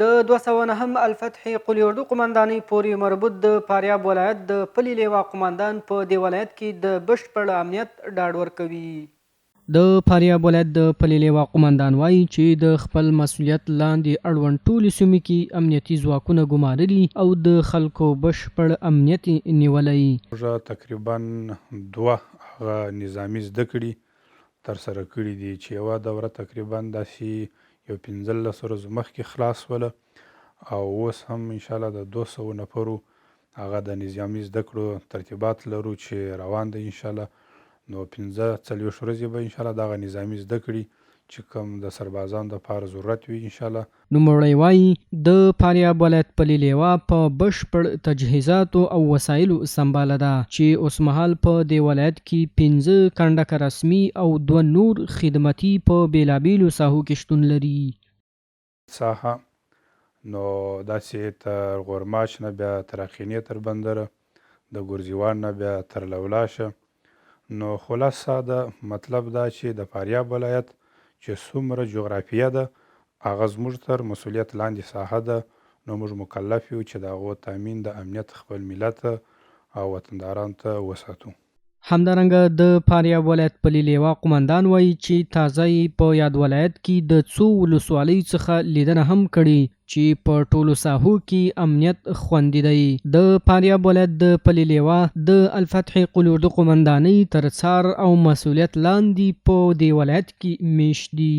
د 209 الفتح قلي اردو قمندانۍ پورې مربوط د فاریاب ولایت د پلي لیوا قمندان په دې ولایت کې د بشپړ امنیت ډاډ ورکوي. د فاریاب ولایت د پلي لیوا قمندان وایي چې د خپل مسؤلیت لاندې اړوند ټولې سیمې کې امنیتي ځواکونه ګمارلي او د خلکو بشپړ امنیت نیولی. موږ تقریبا 2 نظامي زده کړې ترسره کړي دي چې یوه دوره تقریبا داسې یو 15 ورځو مخکې خلاص وله او اوس هم انشاءالله د 200 نفرو هغه د نظامي زده کړو ترتیبات لرو چې روان دی انشاءالله. نو 15 ورځې به انشاءالله دغه نظامي زده کړې چې کوم د سربازانو دپاره ضرورت وي انشاءالله. نوموړی وایي د فاریاب ولایت پلي لیوا په بشپړ تجهیزاتو او وسایلو سمباله ده چې اوسمهال په دې ولایت کې 15 کنډکه رسمي او 2 نور خدمتي په بیلابیلو ساحو کې شتون لري. ساحه نو داسې تر غورماش نه بیا تر اخینې تر بندره د ګرزیوان نه بیا تر لولاشه. نو خلاصه د مطلب دا چې د فاریاب ولایت چې څومره جغرافیه ده هغه زموږ تر مسؤلیت لاندې ساحه ده. نو موږ مکلف یو چې د هغو تامین د امنیت خپل ملت او وطندارانو ته وساتو. همدارنګه د فاریاب ولایت پلي لیوا قمندان وایي چې تازه یې په یاد ولایت کې د څو ولسوالیو څخه لیدنه هم کړې چې په ټولو ساحو کې امنیت خوندي دی. د فاریاب ولایت د پلي لیوا د الفتح قلي اردو قمندانۍ تر څار او مسؤلیت لاندې په دې ولایت کې میشت دي.